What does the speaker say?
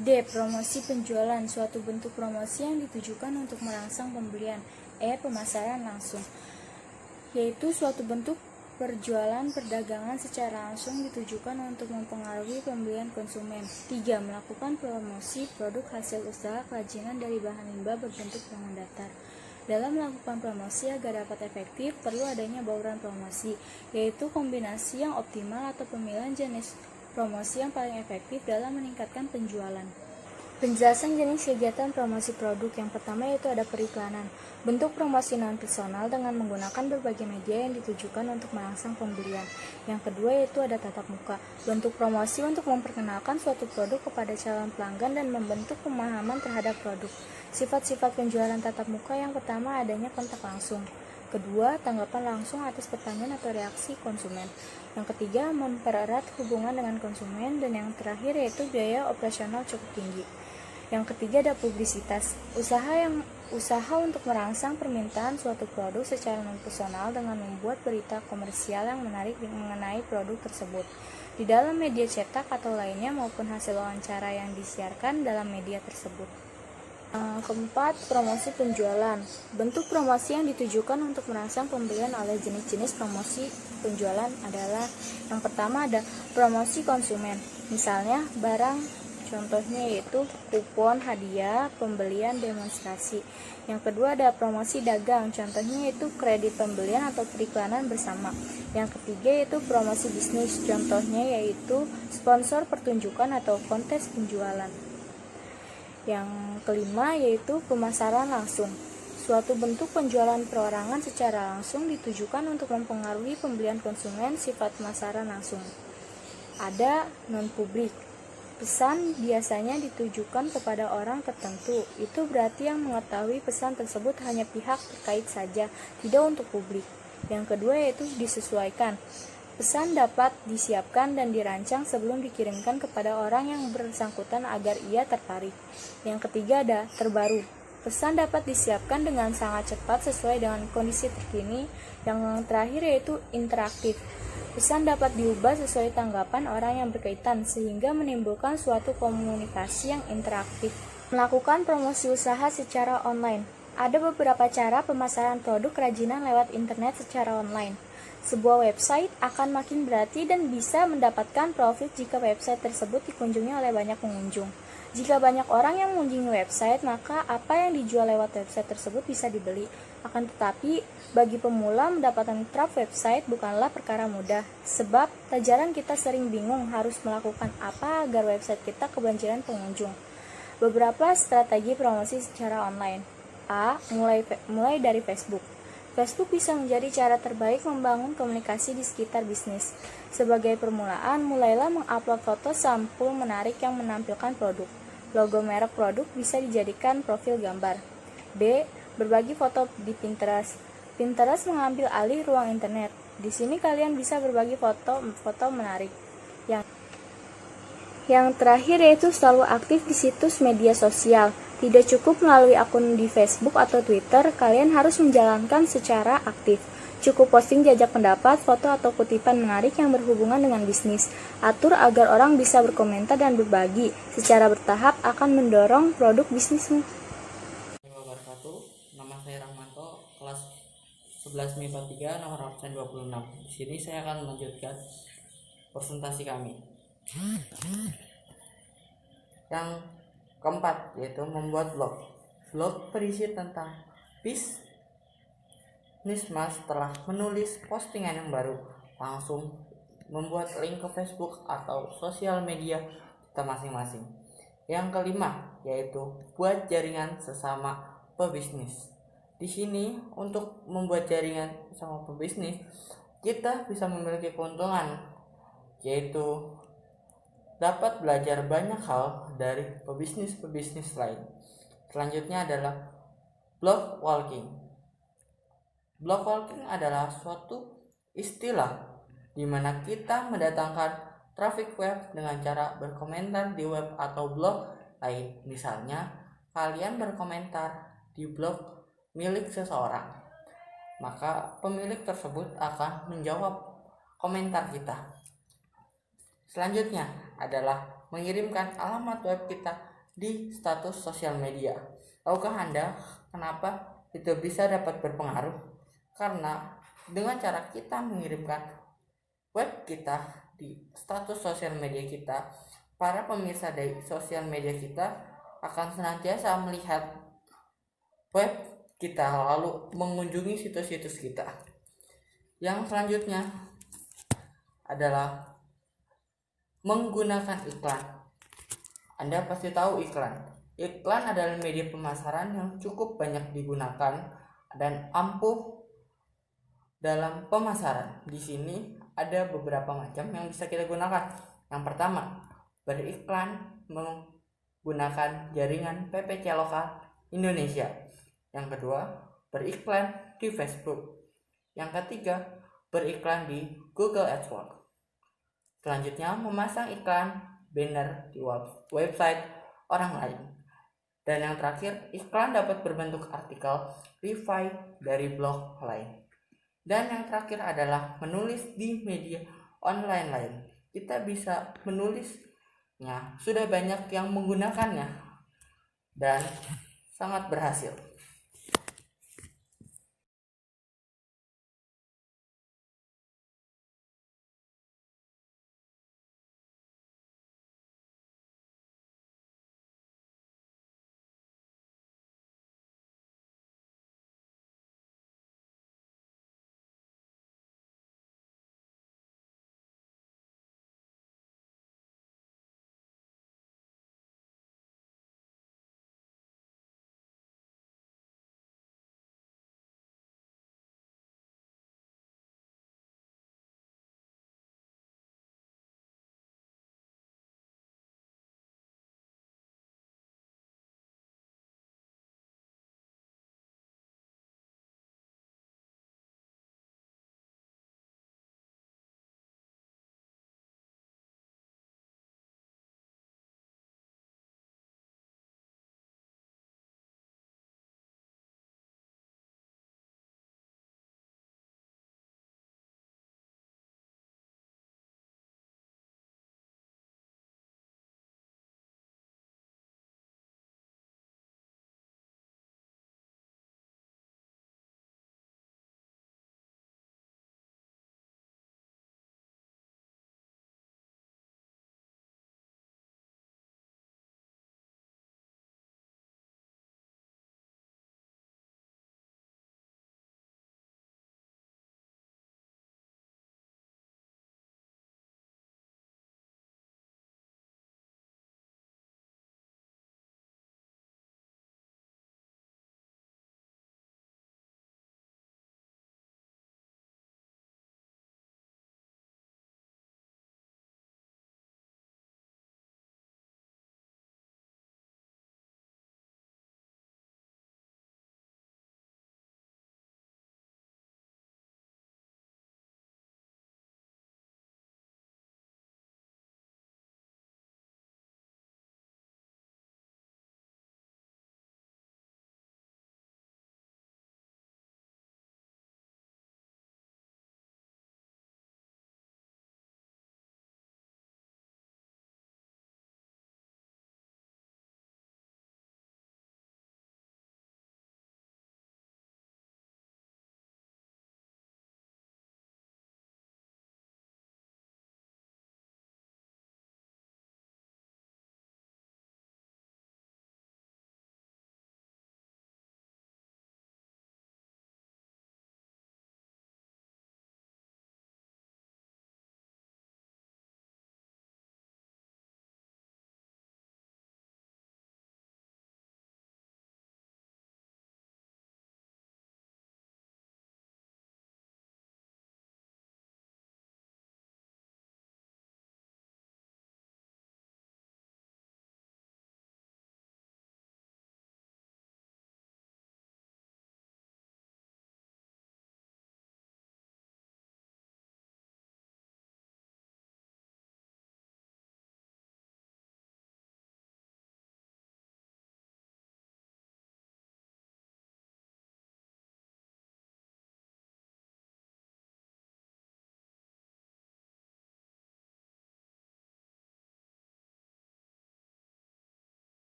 D. Promosi penjualan, suatu bentuk promosi yang ditujukan untuk merangsang pembelian. E. Pemasaran langsung, yaitu suatu bentuk perjualan perdagangan secara langsung ditujukan untuk mempengaruhi pembelian konsumen. 3. Melakukan promosi produk hasil usaha kerajinan dari bahan limbah berbentuk tangan datar. Dalam melakukan promosi agar dapat efektif, perlu adanya bauran promosi, yaitu kombinasi yang optimal atau pemilihan jenis promosi yang paling efektif dalam meningkatkan penjualan. Penjelasan jenis kegiatan promosi produk. Yang pertama yaitu ada periklanan. Bentuk promosi non-personal dengan menggunakan berbagai media yang ditujukan untuk merangsang pembelian. Yang kedua yaitu ada tatap muka. Bentuk promosi untuk memperkenalkan suatu produk kepada calon pelanggan dan membentuk pemahaman terhadap produk. Sifat-sifat penjualan tatap muka. Yang pertama adanya kontak langsung. Kedua, tanggapan langsung atas pertanyaan atau reaksi konsumen. Yang ketiga, mempererat hubungan dengan konsumen. Dan yang terakhir yaitu biaya operasional cukup tinggi. Yang ketiga ada publisitas, usaha untuk merangsang permintaan suatu produk secara non-personal dengan membuat berita komersial yang menarik mengenai produk tersebut di dalam media cetak atau lainnya maupun hasil wawancara yang disiarkan dalam media tersebut. Keempat, promosi penjualan. Bentuk promosi yang ditujukan untuk merangsang pembelian oleh jenis-jenis promosi penjualan adalah yang pertama ada promosi konsumen, misalnya barang. Contohnya yaitu kupon hadiah, pembelian demonstrasi. Yang kedua ada promosi dagang, contohnya yaitu kredit pembelian atau periklanan bersama. Yang ketiga yaitu promosi bisnis, contohnya yaitu sponsor pertunjukan atau kontes penjualan. Yang kelima yaitu pemasaran langsung. Suatu bentuk penjualan perorangan secara langsung ditujukan untuk mempengaruhi pembelian konsumen. Sifat pemasaran langsung ada non-publik. Pesan biasanya ditujukan kepada orang tertentu. Itu berarti yang mengetahui pesan tersebut hanya pihak terkait saja, tidak untuk publik. Yang kedua yaitu disesuaikan. Pesan dapat disiapkan dan dirancang sebelum dikirimkan kepada orang yang bersangkutan agar ia tertarik. Yang ketiga ada terbaru. Pesan dapat disiapkan dengan sangat cepat sesuai dengan kondisi terkini. Yang terakhir yaitu interaktif. Pesan dapat diubah sesuai tanggapan orang yang berkaitan sehingga menimbulkan suatu komunikasi yang interaktif. Melakukan promosi usaha secara online. Ada beberapa cara pemasaran produk kerajinan lewat internet secara online. Sebuah website akan makin berarti dan bisa mendapatkan profit jika website tersebut dikunjungi oleh banyak pengunjung. Jika banyak orang yang mengunjungi website, maka apa yang dijual lewat website tersebut bisa dibeli. Akan tetapi, bagi pemula mendapatkan traffic website bukanlah perkara mudah, sebab tak jarang kita sering bingung harus melakukan apa agar website kita kebanjiran pengunjung. Beberapa strategi promosi secara online. A. Mulai dari Facebook. Facebook bisa menjadi cara terbaik membangun komunikasi di sekitar bisnis. Sebagai permulaan, mulailah mengupload foto sampul menarik yang menampilkan produk. Logo merek produk bisa dijadikan profil gambar. B. Berbagi foto di Pinterest. Pinterest mengambil alih ruang internet. Di sini kalian bisa berbagi foto menarik. Yang terakhir yaitu selalu aktif di situs media sosial. Tidak cukup melalui akun di Facebook atau Twitter, kalian harus menjalankan secara aktif. Cukup posting jajak pendapat, foto atau kutipan menarik yang berhubungan dengan bisnis. Atur agar orang bisa berkomentar dan berbagi. Secara bertahap akan mendorong produk bisnismu. Nama saya Rahmanto, kelas 11 MIPA 3, nomor absen 26. Di sini saya akan melanjutkan presentasi kami. Yang keempat yaitu membuat blog. Blog berisi tentang bisnis. Mas telah menulis postingan yang baru, langsung membuat link ke Facebook atau sosial media kita masing-masing. Yang kelima yaitu buat jaringan sesama pebisnis. Di sini untuk membuat jaringan sesama pebisnis, kita bisa memiliki keuntungan, yaitu dapat belajar banyak hal dari pebisnis lain. Selanjutnya adalah blog walking. Blog walking adalah suatu istilah di mana kita mendatangkan traffic web dengan cara berkomentar di web atau blog lain. Misalnya, kalian berkomentar di blog milik seseorang, maka pemilik tersebut akan menjawab komentar kita. Selanjutnya adalah mengirimkan alamat web kita di status sosial media. Tahukah Anda kenapa itu bisa dapat berpengaruh? Karena dengan cara kita mengirimkan web kita di status sosial media kita, para pemirsa dari sosial media kita akan senantiasa melihat web kita lalu mengunjungi situs-situs kita. Yang selanjutnya adalah menggunakan iklan. Anda pasti tahu iklan. Iklan adalah media pemasaran yang cukup banyak digunakan dan ampuh dalam pemasaran. Di sini ada beberapa macam yang bisa kita gunakan. Yang pertama, beriklan menggunakan jaringan PPC lokal Indonesia. Yang kedua, beriklan di Facebook. Yang ketiga, beriklan di Google AdWords. Selanjutnya, memasang iklan banner di website orang lain. Dan yang terakhir, iklan dapat berbentuk artikel review dari blog lain. Dan yang terakhir adalah menulis di media online lain. Kita bisa menulisnya, sudah banyak yang menggunakannya dan sangat berhasil.